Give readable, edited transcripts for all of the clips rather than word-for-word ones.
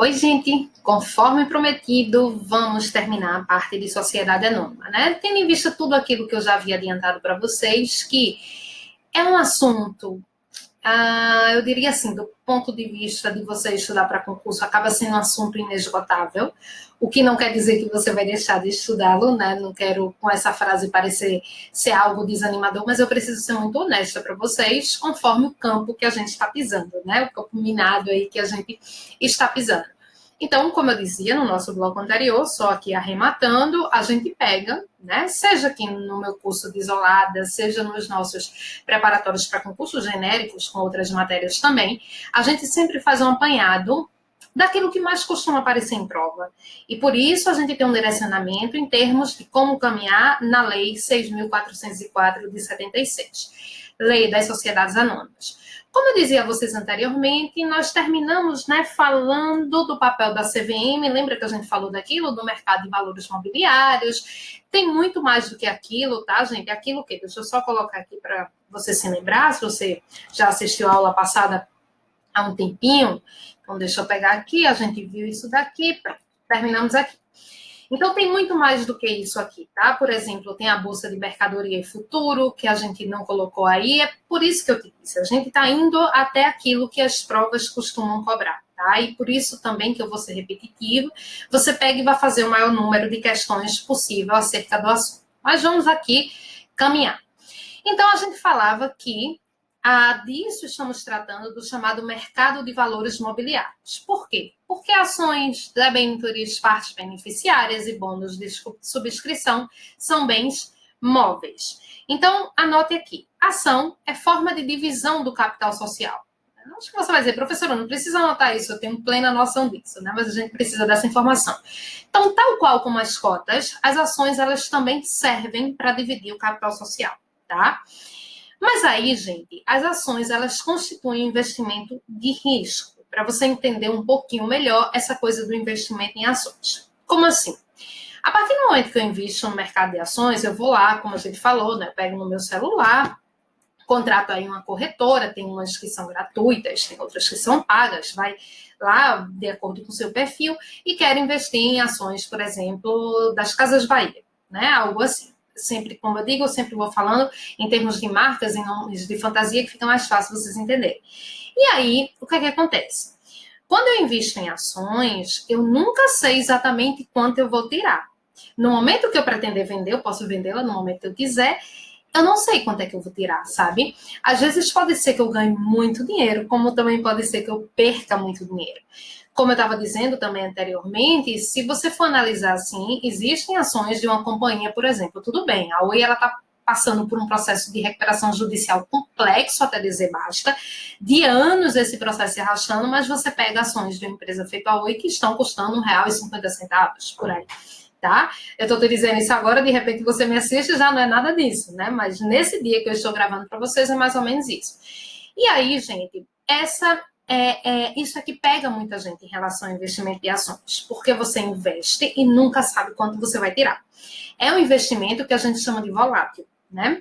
Oi, gente. Conforme prometido, vamos terminar a parte de sociedade anônima, né? Tendo em vista tudo aquilo que eu já havia adiantado para vocês, que é um assunto, eu diria assim, do ponto de vista de você estudar para concurso, acaba sendo um assunto inesgotável, o que não quer dizer que você vai deixar de estudá-lo, né? Não quero com essa frase parecer ser algo desanimador, mas eu preciso ser muito honesta para vocês, conforme o campo que a gente está pisando, né? O campo minado aí que a gente está pisando. Então, como eu dizia no nosso bloco anterior, só aqui arrematando, a gente pega, né? Seja aqui no meu curso de isolada, seja nos nossos preparatórios para concursos genéricos, com outras matérias também, a gente sempre faz um apanhado daquilo que mais costuma aparecer em prova. E por isso a gente tem um direcionamento em termos de como caminhar na Lei 6.404 de 76, Lei das Sociedades Anônimas. Como eu dizia a vocês anteriormente, nós terminamos, né, falando do papel da CVM. Lembra que a gente falou daquilo, do mercado de valores mobiliários? Tem muito mais do que aquilo, tá, gente? Aquilo que, deixa eu só colocar aqui para você se lembrar, se você já assistiu a aula passada há um tempinho. Então, deixa eu pegar aqui, a gente viu isso daqui, terminamos aqui. Então, tem muito mais do que isso aqui, tá? Por exemplo, tem a Bolsa de Mercadoria e Futuro, que a gente não colocou aí. É por isso que eu te disse, a gente está indo até aquilo que as provas costumam cobrar, tá? E por isso também que eu vou ser repetitivo, você pega e vai fazer o maior número de questões possível acerca do assunto. Mas vamos aqui caminhar. Então, a gente falava que disso estamos tratando do chamado mercado de valores mobiliários. Por quê? Porque ações, debêntures, partes beneficiárias e bônus de subscrição são bens móveis. Então, anote aqui. Ação é forma de divisão do capital social. Acho que você vai dizer, professora, não precisa anotar isso, eu tenho plena noção disso, né? Mas a gente precisa dessa informação. Então, tal qual como as cotas, as ações elas também servem para dividir o capital social, tá? Mas aí, gente, as ações, elas constituem um investimento de risco, para você entender um pouquinho melhor essa coisa do investimento em ações. Como assim? A partir do momento que eu invisto no mercado de ações, eu vou lá, como a gente falou, né? Eu pego no meu celular, contrato aí uma corretora, tem umas que são gratuitas, tem outras que são pagas, vai lá de acordo com o seu perfil e quero investir em ações, por exemplo, das Casas Bahia, né? Algo assim. Sempre, como eu digo, eu sempre vou falando em termos de marcas e nomes de fantasia que fica mais fácil vocês entenderem. E aí, o que é que acontece? Quando eu invisto em ações, eu nunca sei exatamente quanto eu vou tirar. No momento que eu pretender vender, eu posso vendê-la no momento que eu quiser, eu não sei quanto é que eu vou tirar, sabe? Às vezes pode ser que eu ganhe muito dinheiro, como também pode ser que eu perca muito dinheiro. Como eu estava dizendo também anteriormente, se você for analisar assim, existem ações de uma companhia, por exemplo, tudo bem, a Oi ela está passando por um processo de recuperação judicial complexo, até dizer basta, de anos esse processo se arrastando, mas você pega ações de uma empresa feita a Oi que estão custando R$1,50 por aí. Tá? Eu estou te dizendo isso agora, de repente você me assiste, já não é nada disso, né? Mas nesse dia que eu estou gravando para vocês é mais ou menos isso. E aí, gente, isso aqui pega muita gente em relação ao investimento de ações, porque você investe e nunca sabe quanto você vai tirar. É um investimento que a gente chama de volátil, né?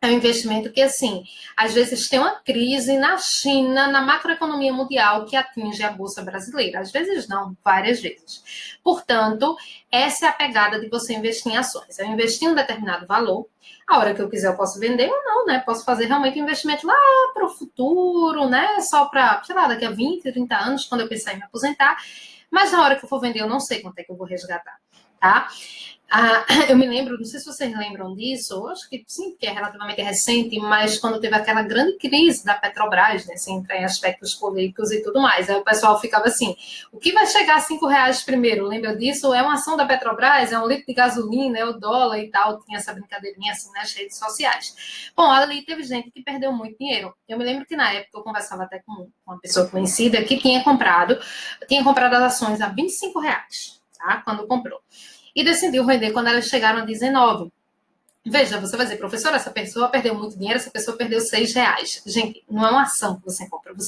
É um investimento que, assim, às vezes tem uma crise na China, na macroeconomia mundial, que atinge a Bolsa brasileira. Às vezes não, várias vezes. Portanto, essa é a pegada de você investir em ações. Eu investi um determinado valor, a hora que eu quiser eu posso vender ou não, né? Posso fazer realmente um investimento lá para o futuro, né? Só para, sei lá, daqui a 20, 30 anos, quando eu pensar em me aposentar. Mas na hora que eu for vender, eu não sei quanto é que eu vou resgatar, tá? Eu me lembro, não sei se vocês lembram disso, acho que sim, porque é relativamente recente, mas quando teve aquela grande crise da Petrobras, né, assim, em aspectos políticos e tudo mais, aí o pessoal ficava assim, o que vai chegar a R$5 primeiro? Lembra disso? É uma ação da Petrobras, é um litro de gasolina, é o dólar e tal, tinha essa brincadeirinha assim nas redes sociais. Bom, ali teve gente que perdeu muito dinheiro. Eu me lembro que na época eu conversava até com uma pessoa conhecida que tinha comprado as ações a R$25, tá? Quando comprou. E decidiu vender quando elas chegaram a 19. Veja, você vai dizer, professora, essa pessoa perdeu muito dinheiro, essa pessoa perdeu R$6. Gente, não é uma ação que você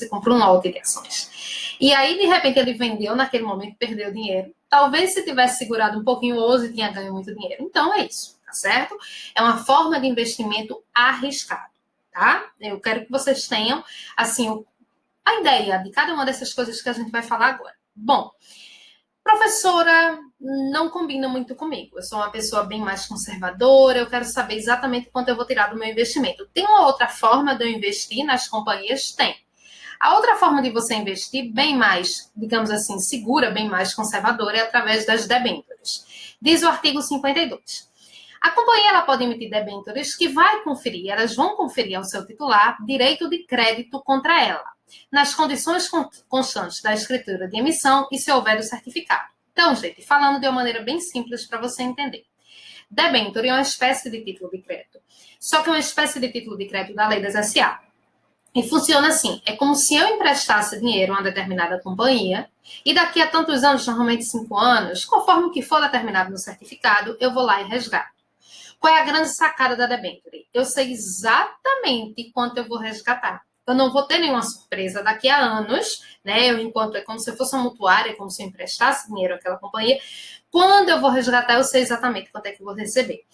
compra um lote de ações. E aí, de repente, ele vendeu naquele momento, perdeu dinheiro. Talvez se tivesse segurado um pouquinho hoje, tinha ganho muito dinheiro. Então, é isso, tá certo? É uma forma de investimento arriscado, tá? Eu quero que vocês tenham, assim, a ideia de cada uma dessas coisas que a gente vai falar agora. Bom, professora, não combina muito comigo. Eu sou uma pessoa bem mais conservadora, eu quero saber exatamente quanto eu vou tirar do meu investimento. Tem uma outra forma de eu investir nas companhias? Tem. A outra forma de você investir bem mais, digamos assim, segura, bem mais conservadora, é através das debêntures. Diz o artigo 52. A companhia ela pode emitir debêntures que elas vão conferir ao seu titular direito de crédito contra ela, nas condições constantes da escritura de emissão e se houver o certificado. Então, gente, falando de uma maneira bem simples para você entender. Debênture é uma espécie de título de crédito, só que é uma espécie de título de crédito da lei das SA. E funciona assim, é como se eu emprestasse dinheiro a uma determinada companhia e daqui a tantos anos, normalmente 5 anos, conforme o que for determinado no certificado, eu vou lá e resgato. Qual é a grande sacada da debênture? Eu sei exatamente quanto eu vou resgatar. Eu não vou ter nenhuma surpresa daqui a anos, né? Enquanto é como se eu fosse uma mutuária, é como se eu emprestasse dinheiro àquela companhia. Quando eu vou resgatar, eu sei exatamente quanto é que eu vou receber.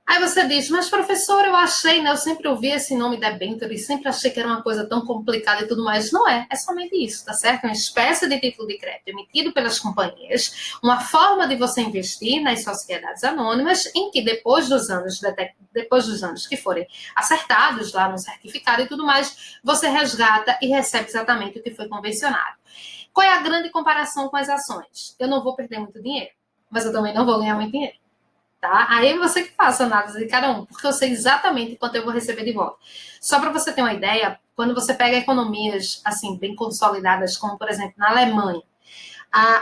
Aí você diz, mas professor, eu achei, né? Eu sempre ouvi esse nome debênture e sempre achei que era uma coisa tão complicada e tudo mais. Não é, é somente isso, tá certo? É uma espécie de título de crédito emitido pelas companhias, uma forma de você investir nas sociedades anônimas, em que depois dos anos que forem acertados lá no certificado e tudo mais, você resgata e recebe exatamente o que foi convencionado. Qual é a grande comparação com as ações? Eu não vou perder muito dinheiro, mas eu também não vou ganhar muito dinheiro. Tá? Aí você que faça a análise de cada um, porque eu sei exatamente quanto eu vou receber de volta. Só para você ter uma ideia, quando você pega economias assim bem consolidadas, como por exemplo na Alemanha,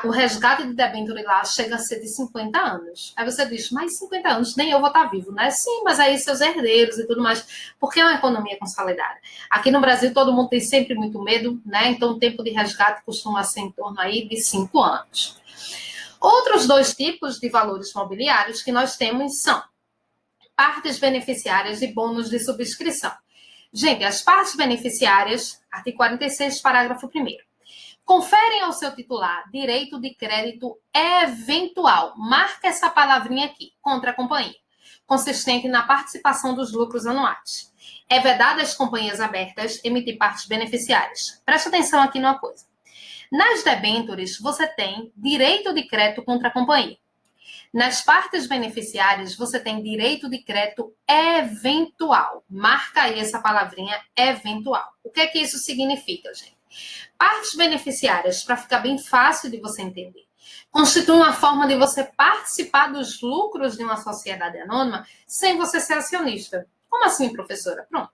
o resgate de debênture lá chega a ser de 50 anos. Aí você diz, mas 50 anos nem eu vou estar vivo, né? Sim, mas aí seus herdeiros e tudo mais, porque é uma economia consolidada. Aqui no Brasil todo mundo tem sempre muito medo, né? Então o tempo de resgate costuma ser em torno aí de 5 anos. Outros dois tipos de valores mobiliários que nós temos são partes beneficiárias e bônus de subscrição. Gente, as partes beneficiárias, artigo 46, parágrafo 1º, conferem ao seu titular direito de crédito eventual, marca essa palavrinha aqui, contra a companhia, consistente na participação dos lucros anuais. É vedado às companhias abertas emitir partes beneficiárias. Presta atenção aqui numa coisa. Nas debêntures, você tem direito de crédito contra a companhia. Nas partes beneficiárias, você tem direito de crédito eventual. Marca aí essa palavrinha eventual. O que é que isso significa, gente? Partes beneficiárias, para ficar bem fácil de você entender, constitui uma forma de você participar dos lucros de uma sociedade anônima sem você ser acionista. Como assim, professora? Pronto.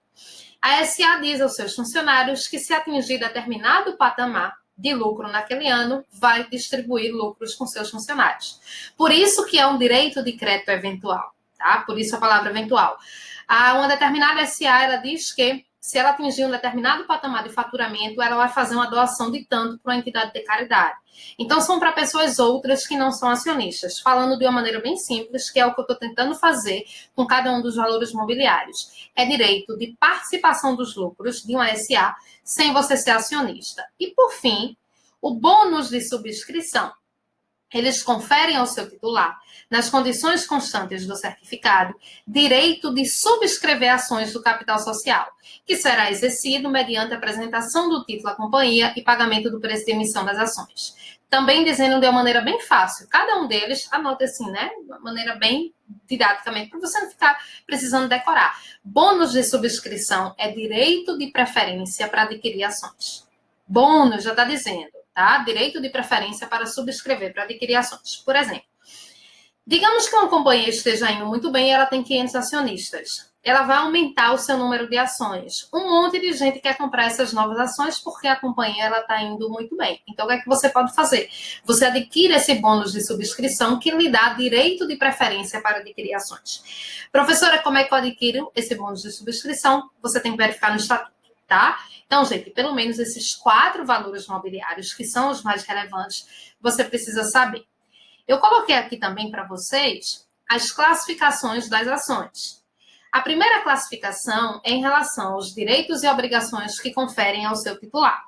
A SA diz aos seus funcionários que, se atingir determinado patamar de lucro naquele ano, vai distribuir lucros com seus funcionários. Por isso que é um direito de crédito eventual, tá? Por isso a palavra eventual. Uma determinada SA, ela diz que, se ela atingir um determinado patamar de faturamento, ela vai fazer uma doação de tanto para uma entidade de caridade. Então, são para pessoas outras que não são acionistas. Falando de uma maneira bem simples, que é o que eu estou tentando fazer com cada um dos valores mobiliários. É direito de participação dos lucros de uma SA sem você ser acionista. E, por fim, o bônus de subscrição. Eles conferem ao seu titular, nas condições constantes do certificado, direito de subscrever ações do capital social, que será exercido mediante apresentação do título à companhia e pagamento do preço de emissão das ações. Também dizendo de uma maneira bem fácil, cada um deles, anota assim, né? De uma maneira bem didaticamente, para você não ficar precisando decorar. Bônus de subscrição é direito de preferência para adquirir ações. Bônus já está dizendo. Tá? Direito de preferência para subscrever, para adquirir ações. Por exemplo, digamos que uma companhia esteja indo muito bem e ela tem 500 acionistas. Ela vai aumentar o seu número de ações. Um monte de gente quer comprar essas novas ações porque a companhia está indo muito bem. Então, o que é que você pode fazer? Você adquire esse bônus de subscrição que lhe dá direito de preferência para adquirir ações. Professora, como é que eu adquiro esse bônus de subscrição? Você tem que verificar no estatuto, tá? Então, gente, pelo menos esses 4 valores mobiliários, que são os mais relevantes, você precisa saber. Eu coloquei aqui também para vocês as classificações das ações. A primeira classificação é em relação aos direitos e obrigações que conferem ao seu titular.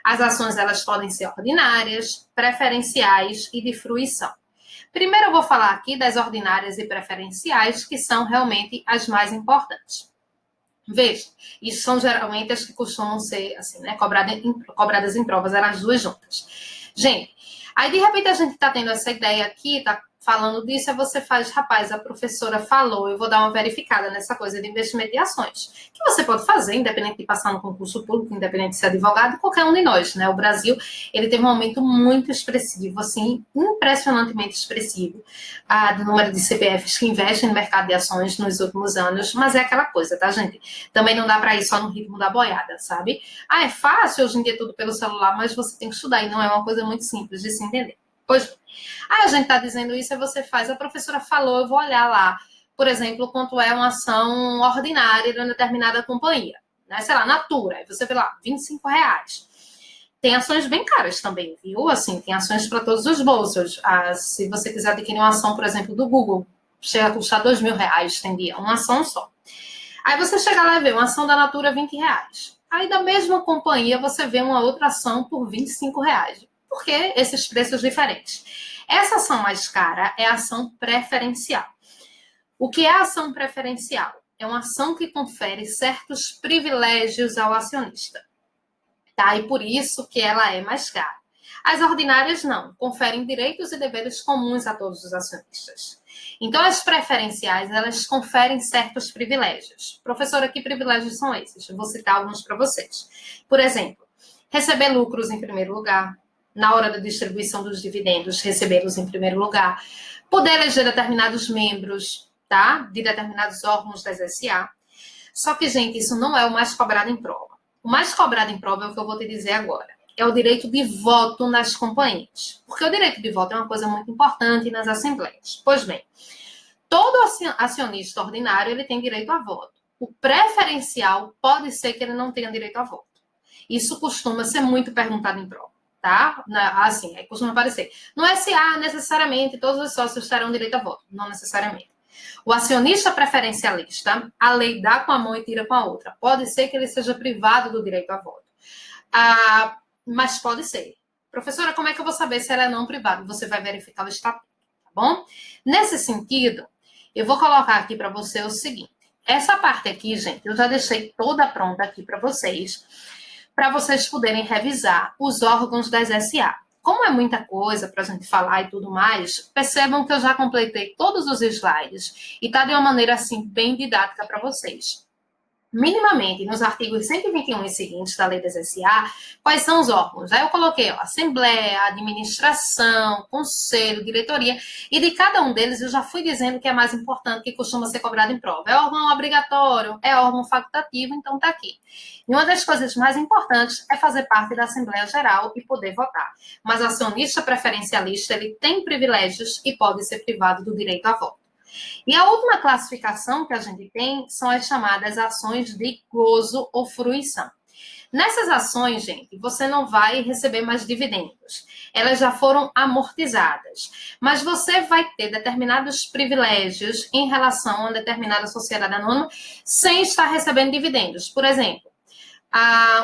As ações, elas podem ser ordinárias, preferenciais e de fruição. Primeiro eu vou falar aqui das ordinárias e preferenciais, que são realmente as mais importantes. Veja, isso são geralmente as que costumam ser assim, né, cobradas em provas, elas duas juntas. Gente, aí de repente a gente está tendo essa ideia aqui, está falando disso, aí você faz, rapaz, a professora falou, eu vou dar uma verificada nessa coisa de investimento de ações, que você pode fazer, independente de passar no concurso público, independente de ser advogado, qualquer um de nós, né? O Brasil, ele teve um aumento muito expressivo, assim, impressionantemente expressivo, do número de CPFs que investem no mercado de ações nos últimos anos, mas é aquela coisa, tá, gente? Também não dá para ir só no ritmo da boiada, sabe? É fácil hoje em dia tudo pelo celular, mas você tem que estudar, e não é uma coisa muito simples de se entender. Pois, a gente está dizendo isso, e você faz, a professora falou, eu vou olhar lá, por exemplo, quanto é uma ação ordinária de uma determinada companhia, né? Sei lá, Natura, aí você vê lá, R$ 25. Tem ações bem caras também, viu? Assim, tem ações para todos os bolsos. Se você quiser adquirir uma ação, por exemplo, do Google, chega a custar R$ 2.000, tem dia, uma ação só. Aí você chega lá e vê uma ação da Natura R$ 20. Aí da mesma companhia você vê uma outra ação por R$ 25. Por que esses preços diferentes? Essa ação mais cara é a ação preferencial. O que é a ação preferencial? É uma ação que confere certos privilégios ao acionista. Tá? E por isso que ela é mais cara. As ordinárias não, conferem direitos e deveres comuns a todos os acionistas. Então, as preferenciais, elas conferem certos privilégios. Professora, que privilégios são esses? Eu vou citar alguns para vocês. Por exemplo, receber lucros em primeiro lugar, na hora da distribuição dos dividendos, recebê-los em primeiro lugar, poder eleger determinados membros, tá? De determinados órgãos das SA. Só que, gente, isso não é o mais cobrado em prova. O mais cobrado em prova é o que eu vou te dizer agora. É o direito de voto nas companhias. Porque o direito de voto é uma coisa muito importante nas assembleias. Pois bem, todo acionista ordinário ele tem direito a voto. O preferencial pode ser que ele não tenha direito a voto. Isso costuma ser muito perguntado em prova. Tá? Assim, aí costuma aparecer. No SA, necessariamente, todos os sócios terão direito a voto. Não necessariamente. O acionista preferencialista, a lei dá com a mão e tira com a outra. Pode ser que ele seja privado do direito a voto. Mas pode ser. Professora, como é que eu vou saber se ela é não privada? Você vai verificar o estatuto, tá bom? Nesse sentido, eu vou colocar aqui para você o seguinte. Essa parte aqui, gente, eu já deixei toda pronta aqui para vocês poderem revisar os órgãos das SA. Como é muita coisa para a gente falar e tudo mais, percebam que eu já completei todos os slides e está de uma maneira assim bem didática para vocês. Minimamente, nos artigos 121 e seguintes da Lei das SA, quais são os órgãos? Aí eu coloquei Assembleia, Administração, Conselho, Diretoria, e de cada um deles eu já fui dizendo que é mais importante, que costuma ser cobrado em prova. É órgão obrigatório, é órgão facultativo, então tá aqui. E uma das coisas mais importantes é fazer parte da Assembleia Geral e poder votar. Mas o acionista preferencialista, ele tem privilégios e pode ser privado do direito a voto. E a última classificação que a gente tem são as chamadas ações de gozo ou fruição. Nessas ações, gente, você não vai receber mais dividendos. Elas já foram amortizadas. Mas você vai ter determinados privilégios em relação a uma determinada sociedade anônima sem estar recebendo dividendos. Por exemplo,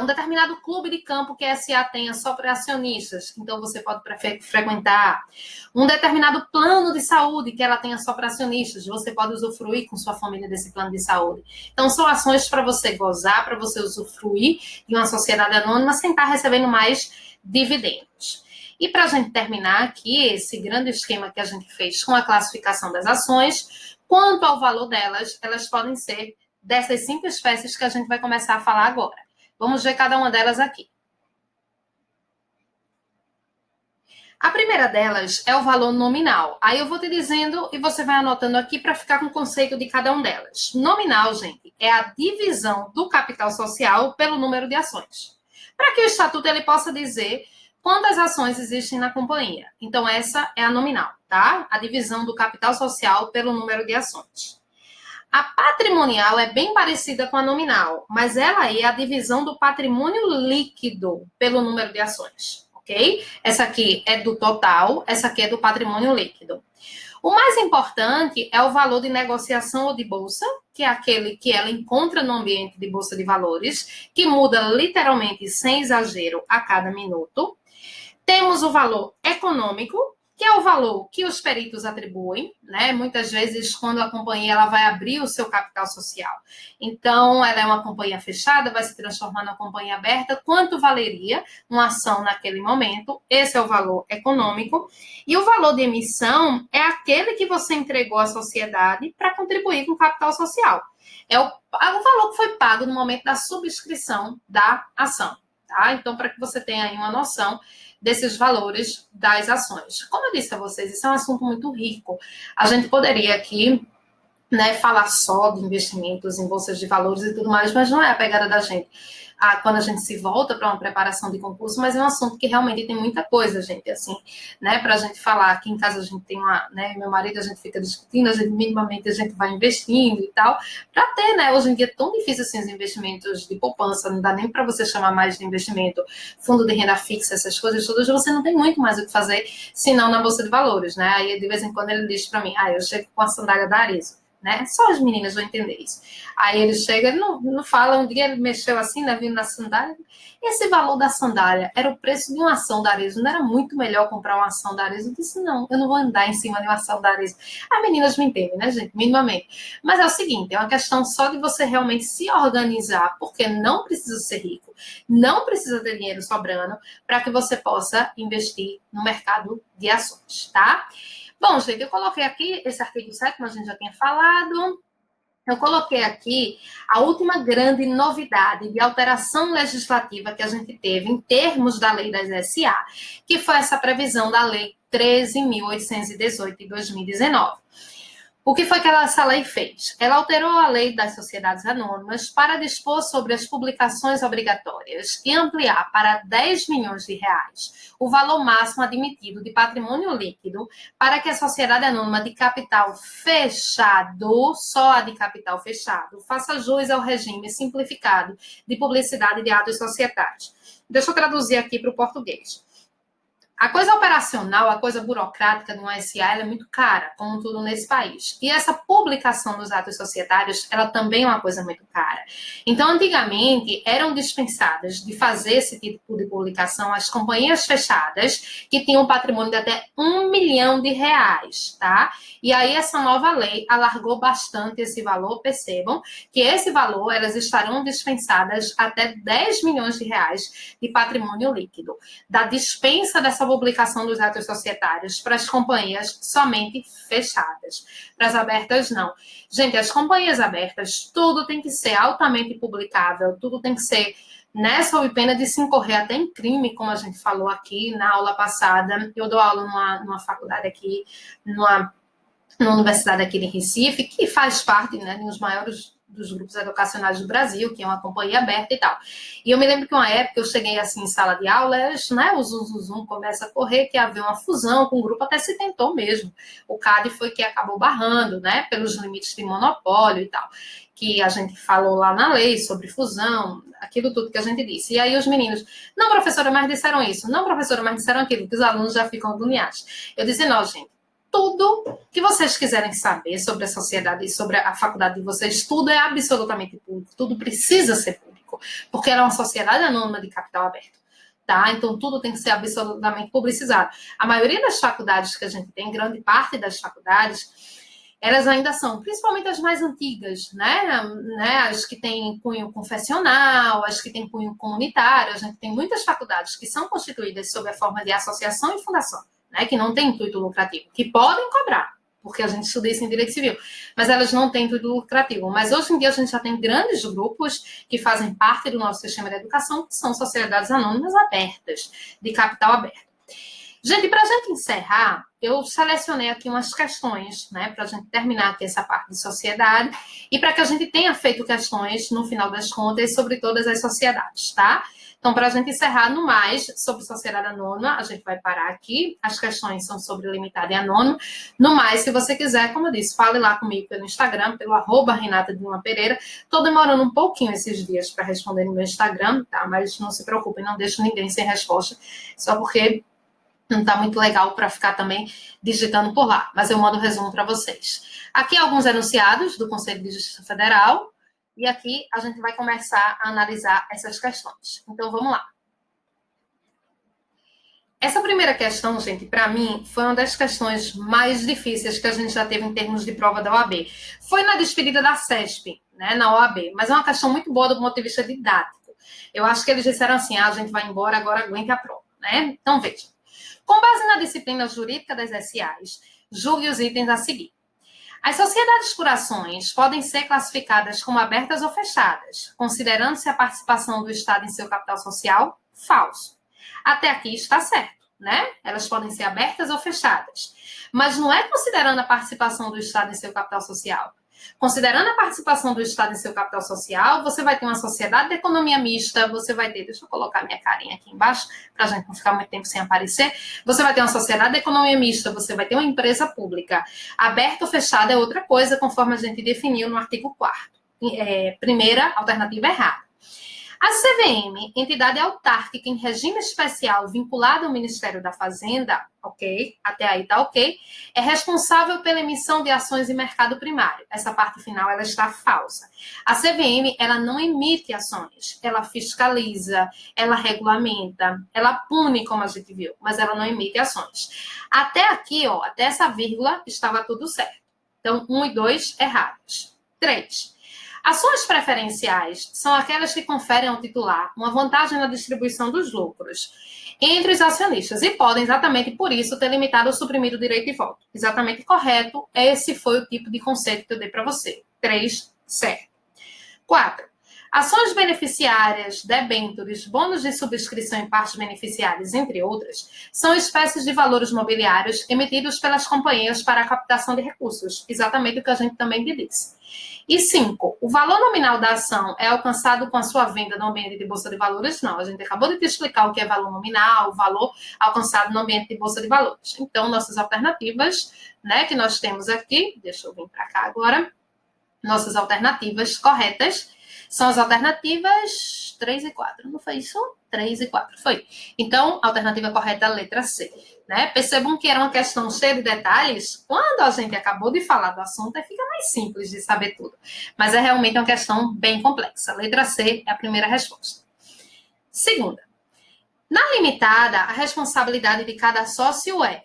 um determinado clube de campo que a SA tenha só para acionistas, então você pode frequentar. Um determinado plano de saúde que ela tenha só para acionistas, você pode usufruir com sua família desse plano de saúde. Então, são ações para você gozar, para você usufruir de uma sociedade anônima sem estar recebendo mais dividendos. E para a gente terminar aqui, esse grande esquema que a gente fez com a classificação das ações, quanto ao valor delas, elas podem ser dessas 5 espécies que a gente vai começar a falar agora. Vamos ver cada uma delas aqui. A primeira delas é o valor nominal. Aí eu vou te dizendo e você vai anotando aqui para ficar com o conceito de cada uma delas. Nominal, gente, é a divisão do capital social pelo número de ações. Para que o estatuto ele possa dizer quantas ações existem na companhia. Então, essa é a nominal, tá? A divisão do capital social pelo número de ações. A patrimonial é bem parecida com a nominal, mas ela é a divisão do patrimônio líquido pelo número de ações, ok? Essa aqui é do total, essa aqui é do patrimônio líquido. O mais importante é o valor de negociação ou de bolsa, que é aquele que ela encontra no ambiente de bolsa de valores, que muda literalmente, sem exagero, a cada minuto. Temos o valor econômico, que é o valor que os peritos atribuem, né? Muitas vezes, quando a companhia ela vai abrir o seu capital social. Então, ela é uma companhia fechada, vai se transformar numa companhia aberta. Quanto valeria uma ação naquele momento? Esse é o valor econômico. E o valor de emissão é aquele que você entregou à sociedade para contribuir com o capital social. É o valor que foi pago no momento da subscrição da ação. Tá? Então, para que você tenha aí uma noção desses valores das ações. Como eu disse a vocês, isso é um assunto muito rico. A gente poderia aqui, né, falar só de investimentos em bolsas de valores e tudo mais, mas não é a pegada da gente. Quando a gente se volta para uma preparação de concurso, mas é um assunto que realmente tem muita coisa, gente, assim, né, para a gente falar. Aqui em casa a gente tem meu marido, a gente fica discutindo, minimamente a gente vai investindo e tal, para ter, né, hoje em dia é tão difícil assim os investimentos de poupança, não dá nem para você chamar mais de investimento, fundo de renda fixa, essas coisas todas, você não tem muito mais o que fazer, senão na bolsa de valores, né, aí de vez em quando ele diz para mim, eu chego com a sandália da Arezzo, né? Só as meninas vão entender isso. Aí ele chega, ele não fala, um dia ele mexeu assim, né, vindo na sandália. Esse valor da sandália era o preço de uma ação da Arezzo. Não era muito melhor comprar uma ação da Arezzo? Eu disse, não, eu não vou andar em cima de uma ação da Arezzo. As meninas me entendem, né, gente? Minimamente. Mas é o seguinte, é uma questão só de você realmente se organizar, porque não precisa ser rico, não precisa ter dinheiro sobrando, para que você possa investir no mercado de ações, tá? Bom, gente, eu coloquei aqui esse artigo 7, como a gente já tinha falado. Eu coloquei aqui a última grande novidade de alteração legislativa que a gente teve em termos da lei das SA, que foi essa previsão da lei 13.818 de 2019. O que foi que essa lei fez? Ela alterou a lei das sociedades anônimas para dispor sobre as publicações obrigatórias e ampliar para 10 milhões de reais o valor máximo admitido de patrimônio líquido para que a sociedade anônima de capital fechado, só a de capital fechado, faça jus ao regime simplificado de publicidade de atos societários. Deixa eu traduzir aqui para o português. A coisa operacional, a coisa burocrática de uma SA, ela é muito cara, como tudo nesse país. E essa publicação dos atos societários, ela também é uma coisa muito cara. Então, antigamente, eram dispensadas de fazer esse tipo de publicação as companhias fechadas, que tinham um patrimônio de até R$ 1 milhão, tá? E aí, essa nova lei alargou bastante esse valor. Percebam que esse valor, elas estarão dispensadas até 10 milhões de reais de patrimônio líquido. Da dispensa dessa publicação dos atos societários para as companhias somente fechadas. Para as abertas, não. Gente, as companhias abertas, tudo tem que ser altamente publicável, tudo tem que ser, né, sob pena de se incorrer até em crime, como a gente falou aqui na aula passada. Eu dou aula numa faculdade aqui, numa universidade aqui em Recife, que faz parte, né, de um dos maiores dos grupos educacionais do Brasil, que é uma companhia aberta e tal. E eu me lembro que uma época eu cheguei assim em sala de aula, né, o zum começa a correr, que havia uma fusão com o grupo, até se tentou mesmo. O CAD foi que acabou barrando, né, pelos limites de monopólio e tal, que a gente falou lá na lei sobre fusão, aquilo tudo que a gente disse. E aí os meninos, não, professora, mas disseram isso, não, professora, mas disseram aquilo, que os alunos já ficam agoniados. Eu disse, não, gente, tudo que vocês quiserem saber sobre a sociedade e sobre a faculdade de vocês, tudo é absolutamente público, tudo precisa ser público, porque ela é uma sociedade anônima de capital aberto, tá? Então, tudo tem que ser absolutamente publicizado. A maioria das faculdades que a gente tem, grande parte das faculdades, elas ainda são, principalmente as mais antigas, né? As que têm cunho confessional, as que têm cunho comunitário, a gente tem muitas faculdades que são constituídas sob a forma de associação e fundação, né, que não tem intuito lucrativo, que podem cobrar, porque a gente estuda isso em direito civil, mas elas não têm intuito lucrativo. Mas hoje em dia a gente já tem grandes grupos que fazem parte do nosso sistema de educação, que são sociedades anônimas abertas, de capital aberto. Gente, para a gente encerrar, eu selecionei aqui umas questões, né, para a gente terminar aqui essa parte de sociedade e para que a gente tenha feito questões, no final das contas, sobre todas as sociedades, tá? Então, para a gente encerrar, no mais, sobre sociedade anônima, a gente vai parar aqui. As questões são sobre limitada e anônima. No mais, se você quiser, como eu disse, fale lá comigo pelo Instagram, pelo @Renata de Lima Pereira. Estou demorando um pouquinho esses dias para responder no meu Instagram, tá? Mas não se preocupem, não deixo ninguém sem resposta, só porque não está muito legal para ficar também digitando por lá. Mas eu mando o resumo para vocês. Aqui alguns enunciados do Conselho de Justiça Federal. E aqui a gente vai começar a analisar essas questões. Então, vamos lá. Essa primeira questão, gente, para mim, foi uma das questões mais difíceis que a gente já teve em termos de prova da OAB. Foi na despedida da CESP, né, na OAB, mas é uma questão muito boa do ponto de vista didático. Eu acho que eles disseram assim, a gente vai embora, agora aguente a prova, né? Então, veja. Com base na disciplina jurídica das SAs, julgue os itens a seguir. As sociedades por ações podem ser classificadas como abertas ou fechadas, considerando-se a participação do Estado em seu capital social? Falso. Até aqui está certo, né? Elas podem ser abertas ou fechadas. Mas não é considerando a participação do Estado em seu capital social. Considerando a participação do Estado em seu capital social, você vai ter uma sociedade de economia mista, você vai ter, deixa eu colocar minha carinha aqui embaixo, para a gente não ficar muito tempo sem aparecer, você vai ter uma sociedade de economia mista, você vai ter uma empresa pública. Aberta ou fechada é outra coisa, conforme a gente definiu no artigo 4º. Primeira alternativa errada. A CVM, entidade autárquica em regime especial vinculada ao Ministério da Fazenda, ok, até aí tá ok, é responsável pela emissão de ações em mercado primário. Essa parte final, ela está falsa. A CVM, ela não emite ações, ela fiscaliza, ela regulamenta, ela pune, como a gente viu, mas ela não emite ações. Até aqui, ó, até essa vírgula, estava tudo certo. Então, 1 e 2 errados. 3. Ações preferenciais são aquelas que conferem ao titular uma vantagem na distribuição dos lucros entre os acionistas e podem, exatamente por isso, ter limitado ou suprimido o direito de voto. Exatamente correto. Esse foi o tipo de conceito que eu dei para você. 3, certo. 4. Ações beneficiárias, debêntures, bônus de subscrição em partes beneficiárias, entre outras, são espécies de valores mobiliários emitidos pelas companhias para a captação de recursos. Exatamente o que a gente também disse. E 5, o valor nominal da ação é alcançado com a sua venda no ambiente de bolsa de valores? Não, a gente acabou de te explicar o que é valor nominal, o valor alcançado no ambiente de bolsa de valores. Então, nossas alternativas, né, que nós temos aqui, deixa eu vir para cá agora, nossas alternativas corretas são as alternativas 3 e 4, não foi isso? 3 e 4, foi. Então, alternativa correta é a letra C. Né? Percebam que era uma questão cheia de detalhes. Quando a gente acabou de falar do assunto, fica mais simples de saber tudo. Mas é realmente uma questão bem complexa. Letra C é a primeira resposta. Segunda. Na limitada, a responsabilidade de cada sócio é,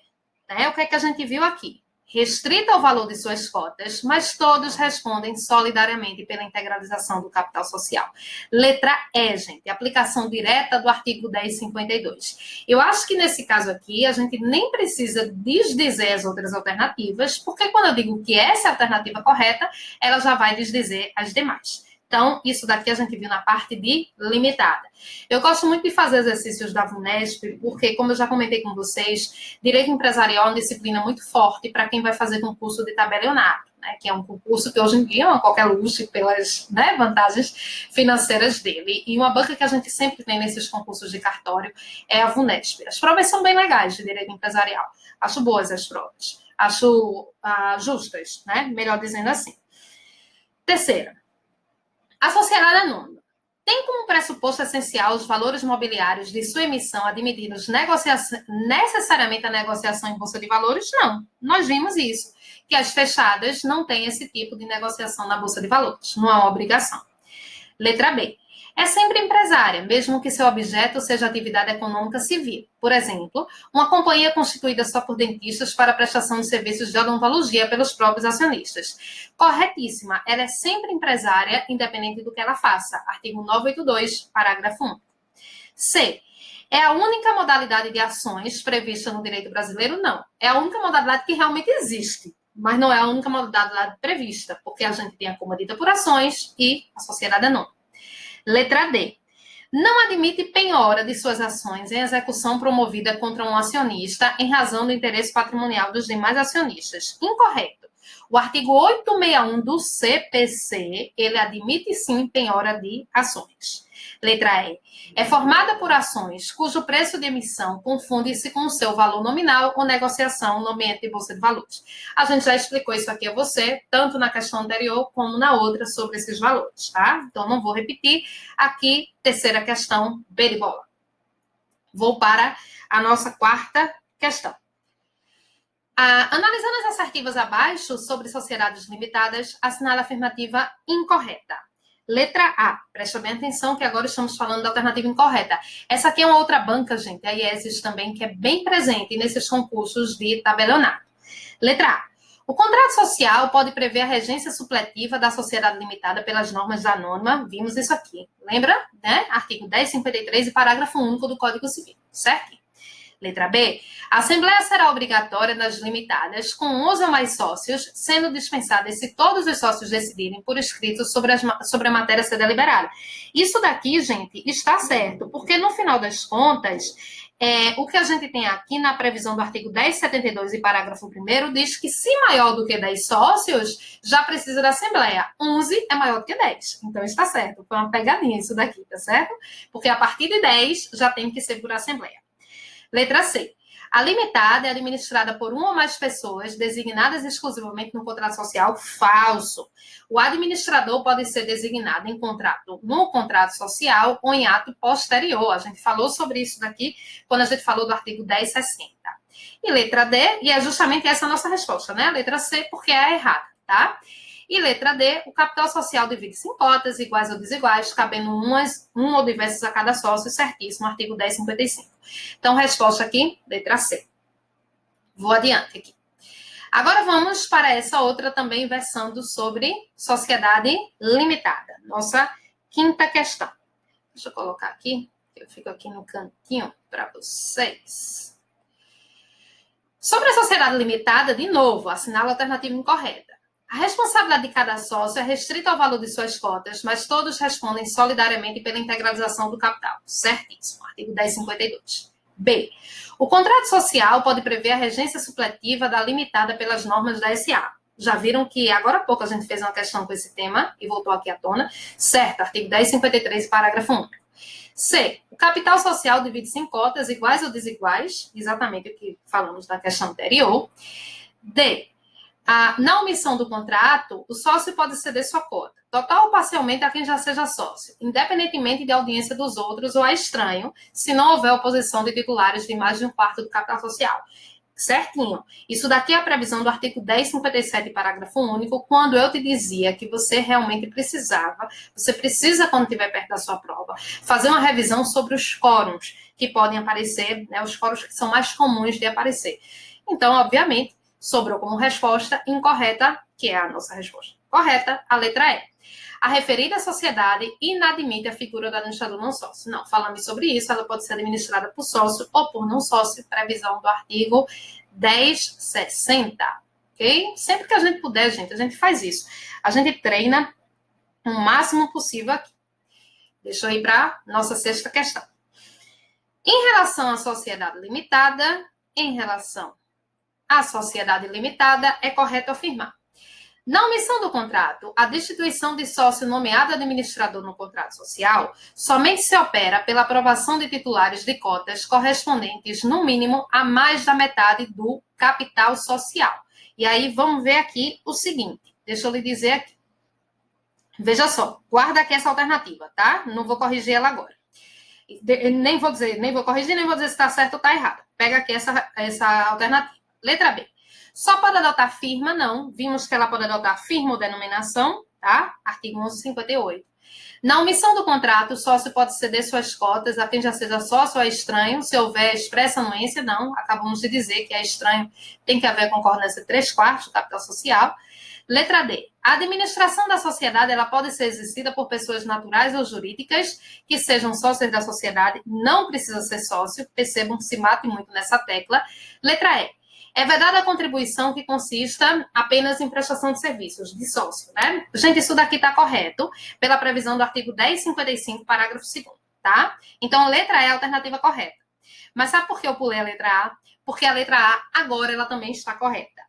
né? O que é que a gente viu aqui? Restrita ao valor de suas cotas, mas todos respondem solidariamente pela integralização do capital social. Letra E, gente, aplicação direta do artigo 1052. Eu acho que nesse caso aqui, a gente nem precisa desdizer as outras alternativas, porque quando eu digo que essa é a alternativa correta, ela já vai desdizer as demais. Então, isso daqui a gente viu na parte de limitada. Eu gosto muito de fazer exercícios da VUNESP, porque, como eu já comentei com vocês, direito empresarial é uma disciplina muito forte para quem vai fazer concurso de tabelionato, né, que é um concurso que hoje em dia é qualquer luxo pelas, né, vantagens financeiras dele. E uma banca que a gente sempre tem nesses concursos de cartório é a VUNESP. As provas são bem legais de direito empresarial. Acho boas as provas. Acho justas, né? Melhor dizendo assim. Terceira. A sociedade anônima tem como pressuposto essencial os valores mobiliários de sua emissão admitidos necessariamente a negociação em bolsa de valores? Não. Nós vimos isso, que as fechadas não têm esse tipo de negociação na bolsa de valores. Não é uma obrigação. Letra B. É sempre empresária, mesmo que seu objeto seja atividade econômica civil. Por exemplo, uma companhia constituída só por dentistas para prestação de serviços de odontologia pelos próprios acionistas. Corretíssima. Ela é sempre empresária, independente do que ela faça. Artigo 982, parágrafo 1. C. É a única modalidade de ações prevista no direito brasileiro? Não. É a única modalidade que realmente existe. Mas não é a única modalidade prevista, porque a gente tem a comandita por ações e a sociedade anônima. Letra D. Não admite penhora de suas ações em execução promovida contra um acionista em razão do interesse patrimonial dos demais acionistas. Incorreto. O artigo 861 do CPC, ele admite sim penhora de ações. Letra E. É formada por ações cujo preço de emissão confunde-se com o seu valor nominal ou negociação no ambiente de bolsa de valores. A gente já explicou isso aqui a você, tanto na questão anterior como na outra sobre esses valores, tá? Então, não vou repetir. Aqui, terceira questão, B de bola. Vou para a nossa quarta questão. Analisando as assertivas abaixo sobre sociedades limitadas, assinala a afirmativa incorreta. Letra A. Presta bem atenção que agora estamos falando da alternativa incorreta. Essa aqui é uma outra banca, gente, a IESES também, que é bem presente nesses concursos de tabelionato. Letra A. O contrato social pode prever a regência supletiva da sociedade limitada pelas normas da anônima. Vimos isso aqui. Lembra? Né? Artigo 1053 e parágrafo único do Código Civil. Certo? Letra B. A assembleia será obrigatória nas limitadas com 11 ou mais sócios, sendo dispensadas se todos os sócios decidirem por escrito sobre a matéria a ser deliberada. Isso daqui, gente, está certo, porque no final das contas, o que a gente tem aqui na previsão do artigo 1072 e parágrafo 1º diz que se maior do que 10 sócios, já precisa da assembleia. 11 é maior do que 10. Então está certo. Foi uma pegadinha isso daqui, tá certo? Porque a partir de 10 já tem que ser por assembleia. Letra C. A limitada é administrada por uma ou mais pessoas designadas exclusivamente no contrato social. Falso. O administrador pode ser designado no contrato social ou em ato posterior. A gente falou sobre isso daqui quando a gente falou do artigo 1060. E letra D, e é justamente essa a nossa resposta, né? A letra C, porque é a errada, tá? E letra D, o capital social divide-se em cotas, iguais ou desiguais, cabendo um ou diversos a cada sócio, certíssimo, artigo 1055. Então, resposta aqui, letra C. Vou adiante aqui. Agora vamos para essa outra também versando sobre sociedade limitada. Nossa quinta questão. Deixa eu colocar aqui, eu fico aqui no cantinho para vocês. Sobre a sociedade limitada, de novo, assinala a alternativa incorreta. A responsabilidade de cada sócio é restrita ao valor de suas cotas, mas todos respondem solidariamente pela integralização do capital. Certíssimo. Artigo 1052. B. O contrato social pode prever a regência supletiva da limitada pelas normas da SA. Já viram que agora há pouco a gente fez uma questão com esse tema e voltou aqui à tona. Certo. Artigo 1053, parágrafo 1. C. O capital social divide-se em cotas iguais ou desiguais, exatamente o que falamos na questão anterior. D. Na omissão do contrato, o sócio pode ceder sua cota, total ou parcialmente a quem já seja sócio, independentemente de audiência dos outros ou a estranho, se não houver oposição de titulares de mais de um quarto do capital social. Certinho. Isso daqui é a previsão do artigo 1057, parágrafo único, quando eu te dizia que você realmente precisava, você precisa, quando estiver perto da sua prova, fazer uma revisão sobre os quórums que podem aparecer, né, os quórums que são mais comuns de aparecer. Então, obviamente, sobrou como resposta incorreta, que é a nossa resposta correta, a letra E. A referida sociedade inadmite a figura do administrador não sócio. Não, falando sobre isso, ela pode ser administrada por sócio ou por não sócio, previsão do artigo 1060. Ok? Sempre que a gente puder, gente, a gente faz isso. A gente treina o máximo possível aqui. Deixa eu ir para nossa sexta questão. Em relação à sociedade limitada, a sociedade limitada, é correto afirmar. Na omissão do contrato, a destituição de sócio nomeado administrador no contrato social somente se opera pela aprovação de titulares de cotas correspondentes, no mínimo, a mais da metade do capital social. E aí, vamos ver aqui o seguinte. Deixa eu lhe dizer aqui. Veja só, guarda aqui essa alternativa, tá? Não vou corrigir ela agora. Nem vou corrigir, nem vou dizer se está certo ou está errado. Pega aqui essa alternativa. Letra B. Só pode adotar firma? Não. Vimos que ela pode adotar firma ou denominação, tá? Artigo 1158. Na omissão do contrato, o sócio pode ceder suas cotas a quem já seja sócio ou é estranho, se houver expressa anuência, não. Acabamos de dizer que é estranho, tem que haver concordância de 3/4 do capital social. Letra D. A administração da sociedade ela pode ser exercida por pessoas naturais ou jurídicas que sejam sócios da sociedade. Não precisa ser sócio. Percebam que se mate muito nessa tecla. Letra E. É vedada a contribuição que consista apenas em prestação de serviços, de sócio, né? Gente, isso daqui está correto pela previsão do artigo 1055, parágrafo 2º, tá? Então, letra E é a alternativa correta. Mas sabe por que eu pulei a letra A? Porque a letra A, agora, ela também está correta.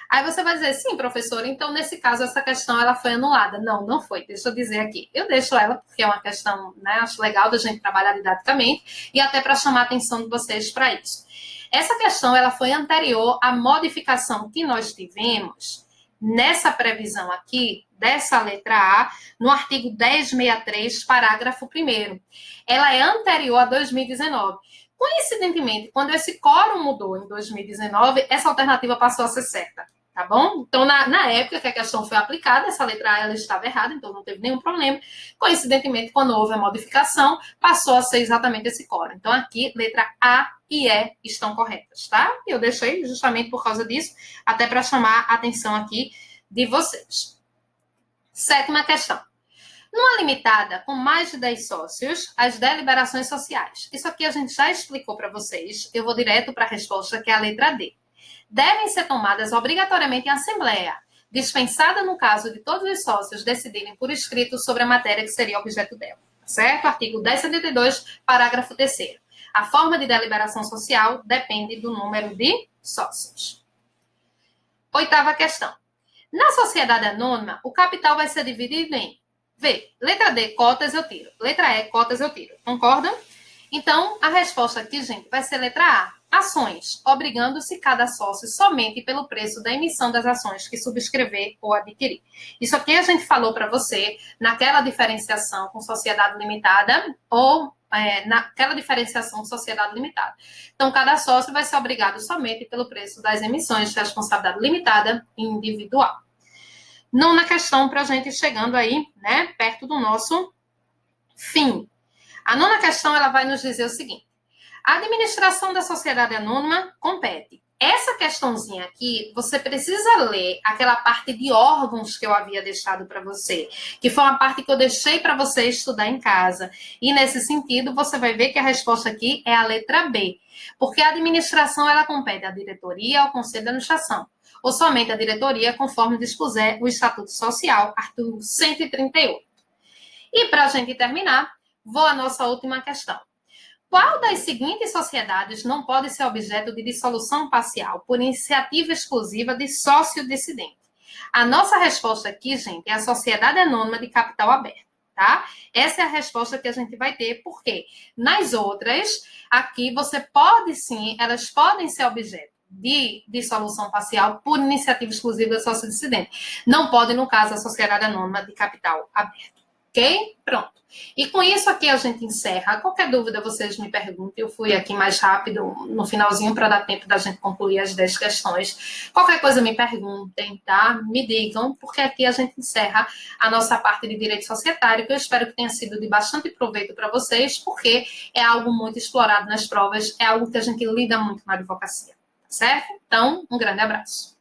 Aí você vai dizer, sim, professora, então, nesse caso, essa questão, ela foi anulada. Não, não foi. Deixa eu dizer aqui. Eu deixo ela porque é uma questão, né? Acho legal da gente trabalhar didaticamente e até para chamar a atenção de vocês para isso. Essa questão ela foi anterior à modificação que nós tivemos nessa previsão aqui, dessa letra A, no artigo 1063, parágrafo 1º. Ela é anterior a 2019. Coincidentemente, quando esse quórum mudou em 2019, essa alternativa passou a ser certa. tá bom? Então, na época que a questão foi aplicada, essa letra A ela estava errada, então não teve nenhum problema. Coincidentemente, quando houve a modificação, passou a ser exatamente esse quórum. Então, aqui, letra A e E estão corretas, tá? E eu deixei justamente por causa disso, até para chamar a atenção aqui de vocês. 7ª questão. Numa limitada com mais de 10 sócios, as deliberações sociais. Isso aqui a gente já explicou para vocês. Eu vou direto para a resposta, que é a letra D. Devem ser tomadas obrigatoriamente em assembleia, dispensada no caso de todos os sócios decidirem por escrito sobre a matéria que seria objeto dela. Certo? Artigo 1072, parágrafo 3º. A forma de deliberação social depende do número de sócios. 8ª questão. Na sociedade anônima, o capital vai ser dividido em letra D, cotas eu tiro. Letra E, cotas eu tiro. Concordam? Então, a resposta aqui, gente, vai ser letra A, ações, obrigando-se cada sócio somente pelo preço da emissão das ações que subscrever ou adquirir. Isso aqui a gente falou para você naquela diferenciação com sociedade limitada ou naquela diferenciação com sociedade limitada. Então, cada sócio vai ser obrigado somente pelo preço das emissões de responsabilidade limitada individual. 9ª questão para a gente chegando aí, né, perto do nosso fim. A 9ª questão, ela vai nos dizer o seguinte: a administração da sociedade anônima compete. Essa questãozinha aqui, você precisa ler aquela parte de órgãos que eu havia deixado para você, que foi uma parte que eu deixei para você estudar em casa. E nesse sentido, você vai ver que a resposta aqui é a letra B, porque a administração, ela compete à diretoria, ao conselho de administração, ou somente à diretoria, conforme dispuser o Estatuto Social, artigo 138. E para a gente terminar, vou à nossa última questão. Qual das seguintes sociedades não pode ser objeto de dissolução parcial por iniciativa exclusiva de sócio dissidente? A nossa resposta aqui, gente, é a sociedade anônima de capital aberto, tá? Essa é a resposta que a gente vai ter, porque nas outras, aqui você pode sim, elas podem ser objeto de dissolução parcial por iniciativa exclusiva de sócio dissidente. Não pode, no caso, a sociedade anônima de capital aberto. Ok? Pronto. E com isso aqui a gente encerra. Qualquer dúvida vocês me perguntem. Eu fui aqui mais rápido no finalzinho para dar tempo da gente concluir as 10 questões. Qualquer coisa me perguntem, tá? Me digam, porque aqui a gente encerra a nossa parte de direito societário, que eu espero que tenha sido de bastante proveito para vocês, porque é algo muito explorado nas provas, é algo que a gente lida muito na advocacia, certo? Então, um grande abraço.